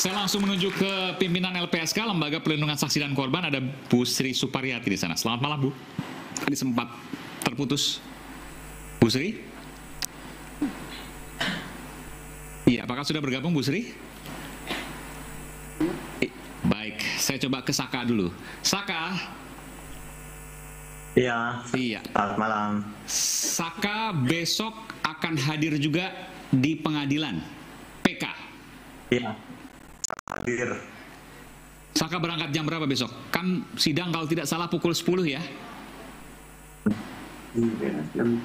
Saya langsung menuju ke pimpinan LPSK, Lembaga Pelindungan Saksi dan Korban, ada Bu Sri Suparyati di sana. Selamat malam, Bu. Tadi sempat terputus. Bu Sri? Iya, apakah sudah bergabung Bu Sri? Baik, saya coba ke Saka dulu. Saka? Iya. Selamat malam. Saka besok akan hadir juga di pengadilan PK. Iya. Hadir. Saka berangkat jam berapa besok? Kan sidang kalau tidak salah pukul 10 ya? Jam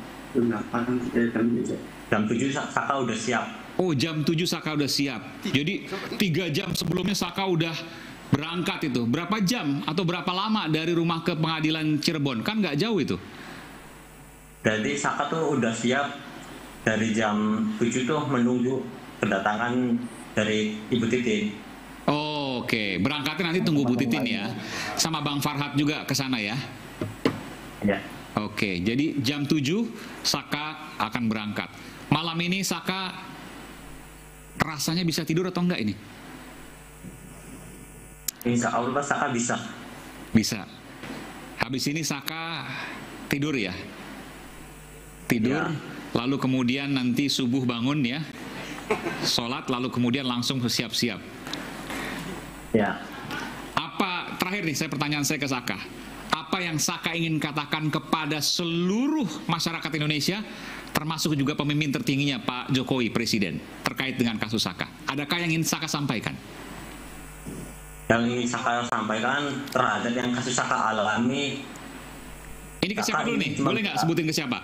7 Saka udah siap. Oh, jam 7 Saka udah siap. Jadi 3 jam sebelumnya Saka udah berangkat itu. Berapa jam atau berapa lama dari rumah ke pengadilan Cirebon? Kan nggak jauh itu. Jadi Saka tuh udah siap dari jam 7 tuh menunggu kedatangan dari Ibu Titin. Oh, oke. Berangkatnya nanti tunggu Bu Titin ya. Sama Bang Farhat juga ke sana ya. Ya. Oke, jadi jam 7 Saka akan berangkat. Malam ini Saka rasanya bisa tidur atau enggak ini? Insya Allah Saka bisa. Bisa. Habis ini Saka tidur ya? Tidur, ya. Lalu kemudian nanti subuh bangun ya, sholat, lalu kemudian langsung siap-siap. Ya. Apa, terakhir nih pertanyaan saya ke Saka. Apa yang Saka ingin katakan kepada seluruh masyarakat Indonesia, termasuk juga pemimpin tertingginya Pak Jokowi, Presiden, terkait dengan kasus Saka? Adakah yang ingin Saka sampaikan? Yang ingin Saka sampaikan terhadap yang kasus Saka alami. Ini ke siapa dulu nih? Boleh nggak sebutin ke siapa?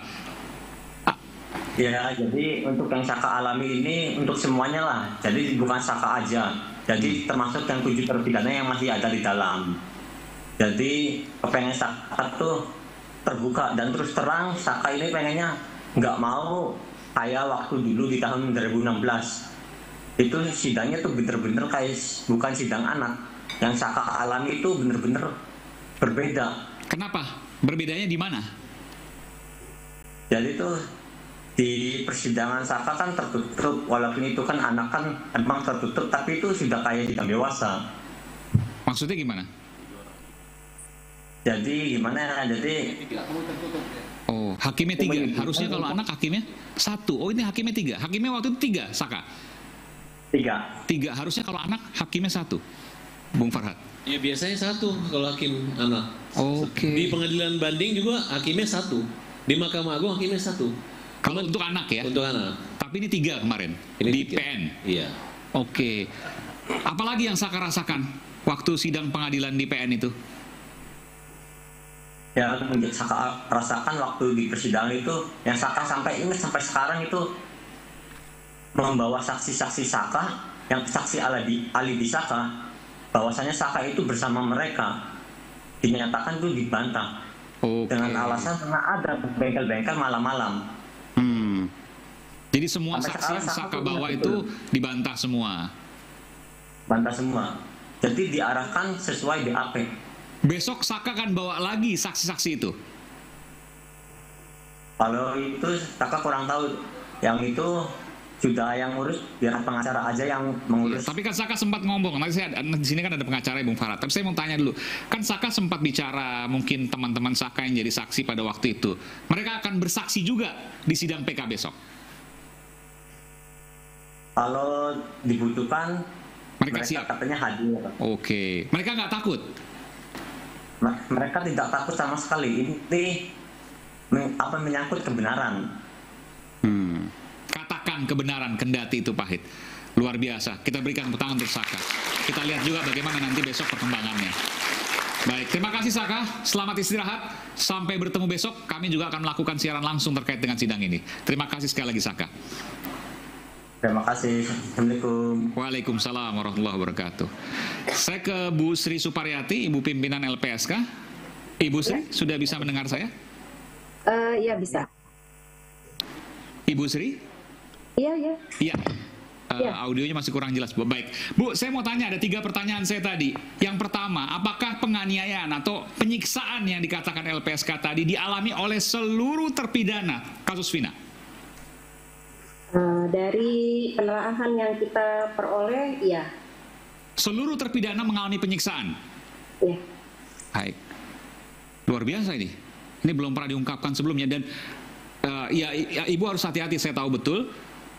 Ya, jadi untuk yang Saka alami ini untuk semuanya lah. Jadi bukan Saka aja. Jadi termasuk yang 7 terpidana yang masih ada di dalam. Jadi kepengen Saka tuh terbuka dan terus terang. Saka ini pengennya nggak mau kayak waktu dulu di tahun 2016. Itu sidangnya tuh bener-bener kayak bukan sidang anak. Yang Saka alami itu bener-bener berbeda. Kenapa? Berbedanya di mana? Jadi tuh di persidangan Saka kan tertutup, walaupun itu kan anak kan emang tertutup, tapi itu sudah kayak sidang dewasa. Maksudnya gimana? Jadi gimana? Jadi oh, hakimnya 3. Harusnya kalau anak hakimnya 1. Oh, ini hakimnya 3. Hakimnya waktu itu 3, Saka. 3. Harusnya kalau anak hakimnya 1. Bung Farhat. Ya biasanya 1 kalau hakim anak. Oke. Di pengadilan banding juga hakimnya 1. Di Mahkamah Agung hakimnya 1. Kalau untuk anak ya? Untuk anak. Tapi ini 3 kemarin. Ini di 3. PN. Iya. Oke. Apalagi yang Saka rasakan waktu sidang pengadilan di PN itu? Ya, yang Saka rasakan waktu di persidangan itu, yang Saka sampai ingat sampai sekarang itu membawa saksi-saksi Saka, yang saksi alibi Saka, bahwasanya Saka itu bersama mereka, dinyatakan itu dibantah. Dengan alasan karena ada bengkel-bengkel malam-malam. Jadi semua saksi yang Saka bawa itu dibantah semua. Bantah semua. Jadi diarahkan sesuai BAP. Besok Saka kan bawa lagi saksi-saksi itu. Kalau itu Saka kurang tahu. Yang itu sudah yang ngurus, biar pengacara aja yang mengurus. Ya, tapi kan Saka sempat ngomong, nanti di sini kan ada pengacara Bung Farhat. Tapi saya mau tanya dulu, kan Saka sempat bicara, mungkin teman-teman Saka yang jadi saksi pada waktu itu, mereka akan bersaksi juga di sidang PK besok. Kalau dibutuhkan, mereka siap. Katanya hadir. Oke, mereka nggak takut? Mereka tidak takut sama sekali. Ini apa menyangkut kebenaran. Katakan kebenaran, kendati itu pahit. Luar biasa. Kita berikan tepuk tangan untuk Saka. Kita lihat juga bagaimana nanti besok perkembangannya. Baik, terima kasih Saka. Selamat istirahat. Sampai bertemu besok. Kami juga akan melakukan siaran langsung terkait dengan sidang ini. Terima kasih sekali lagi Saka. Terima kasih. Assalamualaikum. Waalaikumsalam warahmatullahi wabarakatuh. Saya ke Bu Sri Suparyati, Ibu pimpinan LPSK. Ibu Sri, sudah bisa mendengar saya? Ya, bisa. Ibu Sri? Iya. Iya. Audionya masih kurang jelas, Bu. Baik. Bu, saya mau tanya, ada 3 pertanyaan saya tadi. Yang pertama, apakah penganiayaan atau penyiksaan yang dikatakan LPSK tadi dialami oleh seluruh terpidana kasus Vina? Dari penelaahan yang kita peroleh, ya. Seluruh terpidana mengalami penyiksaan. Iya. Baik. Luar biasa ini. Ini belum pernah diungkapkan sebelumnya. Dan ya, Ibu harus hati-hati, saya tahu betul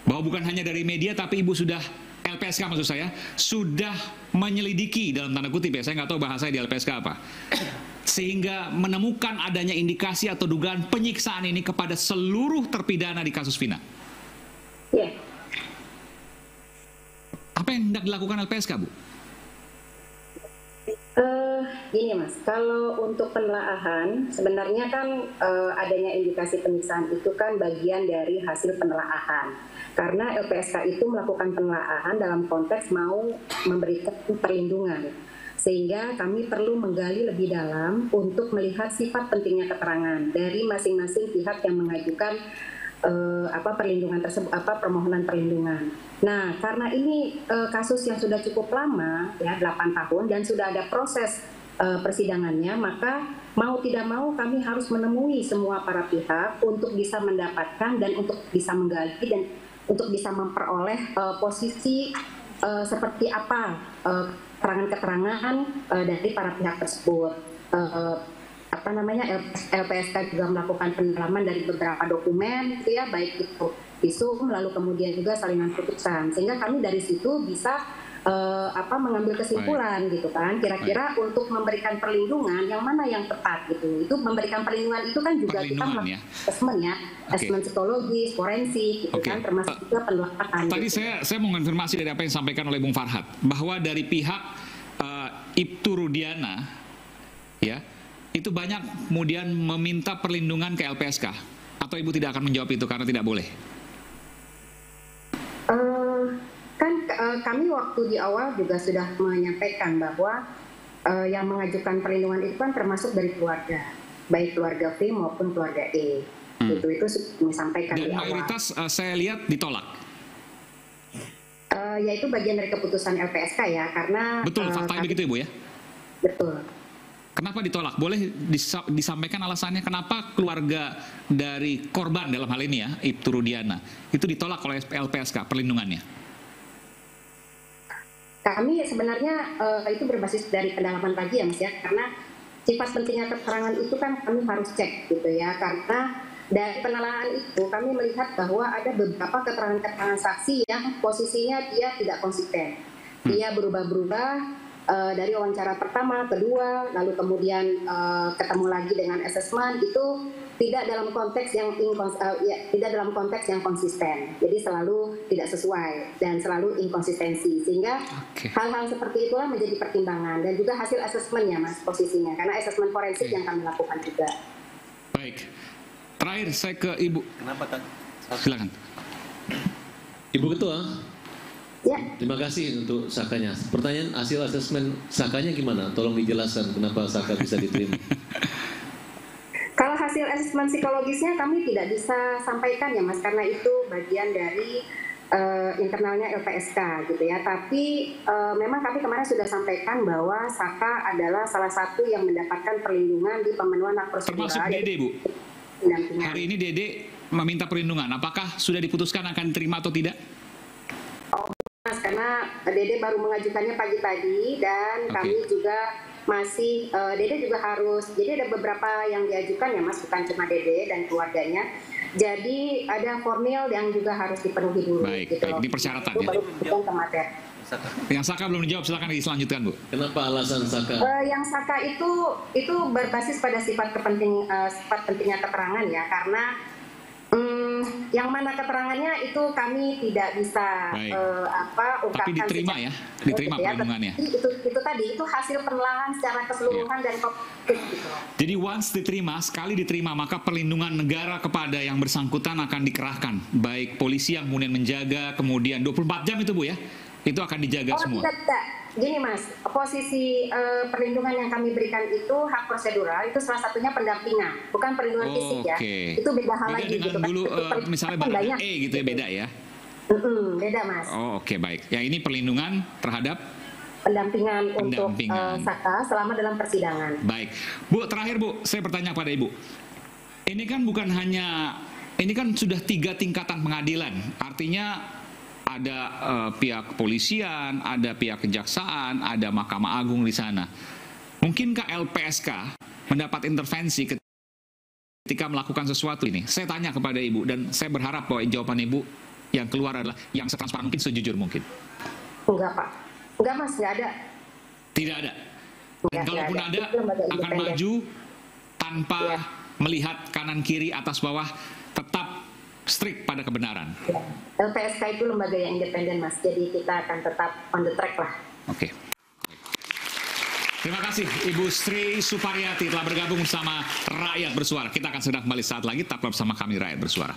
bahwa bukan hanya dari media, tapi Ibu sudah, LPSK maksud saya, sudah menyelidiki dalam tanda kutip ya, saya nggak tahu bahasa di LPSK apa, sehingga menemukan adanya indikasi atau dugaan penyiksaan ini kepada seluruh terpidana di kasus Vina. Iya. Apa yang hendak dilakukan LPSK, Bu? Gini Mas, kalau untuk penelaahan, sebenarnya kan adanya indikasi penyiksaan itu kan bagian dari hasil penelaahan. Karena LPSK itu melakukan penelaahan dalam konteks mau memberikan perlindungan. Sehingga kami perlu menggali lebih dalam untuk melihat sifat pentingnya keterangan dari masing-masing pihak yang mengajukan perlindungan tersebut, permohonan perlindungan. Nah, karena ini kasus yang sudah cukup lama, ya 8 tahun, dan sudah ada proses persidangannya, maka mau tidak mau kami harus menemui semua para pihak untuk bisa mendapatkan dan untuk bisa menggali dan untuk bisa memperoleh posisi seperti apa keterangan-keterangan dari para pihak tersebut. LPSK juga melakukan pendalaman dari beberapa dokumen, gitu ya, baik itu visum, lalu kemudian juga salinan putusan, sehingga kami dari situ bisa mengambil kesimpulan. Baik. Gitu kan, kira-kira baik, untuk memberikan perlindungan yang mana yang tepat gitu. Itu memberikan perlindungan itu kan juga kita melakukan assessment ya, assessment psikologis, forensik, gitu kan, termasuk juga penelaahan. Tadi gitu. saya mau konfirmasi dari apa yang disampaikan oleh Bung Farhad, bahwa dari pihak Ibtu Rudiana, ya, itu banyak kemudian meminta perlindungan ke LPSK, atau Ibu tidak akan menjawab itu karena tidak boleh? Kami waktu di awal juga sudah menyampaikan bahwa yang mengajukan perlindungan itu kan termasuk dari keluarga, baik keluarga V maupun keluarga E. Itu disampaikan di awal. Dan mayoritas saya lihat ditolak. Yaitu bagian dari keputusan LPSK ya, karena betul, faktanya begitu Ibu ya? Betul. Kenapa ditolak? Boleh disampaikan alasannya kenapa keluarga dari korban dalam hal ini ya, Ibtu Rudiana, itu ditolak oleh LPSK perlindungannya? Kami sebenarnya itu berbasis dari pendalaman lagi ya Mas ya, karena sifat pentingnya keterangan itu kan kami harus cek gitu ya, karena dari penelaahan itu kami melihat bahwa ada beberapa keterangan-keterangan saksi yang posisinya dia tidak konsisten. Dia berubah-berubah dari wawancara pertama, kedua, lalu kemudian ketemu lagi dengan asesmen, itu tidak dalam konteks yang konsisten. Jadi selalu tidak sesuai dan selalu inkonsistensi, sehingga hal-hal seperti itulah menjadi pertimbangan, dan juga hasil asesmennya Mas posisinya, karena asesmen forensik yang kami lakukan juga. Baik. Terakhir saya ke Ibu. Kenapa kan? Silakan. Ibu Ketua. Ya. Terima kasih untuk Sakanya. Pertanyaan hasil asesmen Sakanya gimana? Tolong dijelaskan kenapa Saka bisa diterima. Kalau hasil asesmen psikologisnya kami tidak bisa sampaikan ya Mas, karena itu bagian dari internalnya LPSK gitu ya. Tapi memang kami kemarin sudah sampaikan bahwa Saka adalah salah satu yang mendapatkan perlindungan di pemenuhan hak prosedural. Termasuk Dede, Bu. Hari ini Dede meminta perlindungan. Apakah sudah diputuskan akan diterima atau tidak? Oh, Mas, karena Dede baru mengajukannya pagi tadi, dan kami juga masih Dede juga harus, jadi ada beberapa yang diajukan ya Mas, bukan cuma Dede dan keluarganya. Jadi ada formil yang juga harus dipenuhi dulu. Baik, gitu baik. Ini persyaratan itu ya. baru bukan ke materi. Yang Saka belum dijawab, silakan dilanjutkan Bu. Kenapa alasan Saka? Yang Saka itu berbasis pada sifat pentingnya keterangan ya, karena yang mana keterangannya itu kami tidak bisa ungkapkan. Tapi diterima ya, diterima perlindungannya. Itu tadi, itu hasil penelaahan secara keseluruhan dari gitu. Jadi once diterima, sekali diterima, maka perlindungan negara kepada yang bersangkutan akan dikerahkan, baik polisi yang kemudian menjaga, kemudian 24 jam itu Bu ya, itu akan dijaga semua. Tidak. Gini Mas, posisi perlindungan yang kami berikan itu hak prosedural, itu salah satunya pendampingan, bukan perlindungan fisik ya. Itu beda hal lagi dengan gitu dulu misalnya barang E gitu ya, beda ya. Beda Mas. Oke, baik. Yang ini perlindungan terhadap pendampingan untuk Saka selama dalam persidangan. Baik. Bu, terakhir Bu, saya bertanya pada Ibu. Ini kan bukan hanya, ini kan sudah 3 tingkatan pengadilan. Artinya ada pihak kepolisian, ada pihak kejaksaan, ada Mahkamah Agung di sana. Mungkinkah LPSK mendapat intervensi ketika melakukan sesuatu ini? Saya tanya kepada Ibu, dan saya berharap bahwa jawaban Ibu yang keluar adalah yang setransparan mungkin, sejujur mungkin. Enggak, Pak. Enggak, Mas, enggak ada. Tidak ada. Dan kalaupun ada, akan maju tanpa melihat kanan kiri atas bawah, tetap strict pada kebenaran. Ya. LPSK itu lembaga yang independen, Mas. Jadi kita akan tetap on the track lah. Oke. Terima kasih Ibu Sri Suparyati telah bergabung bersama Rakyat Bersuara. Kita akan segera kembali saat lagi, tetap bersama kami Rakyat Bersuara.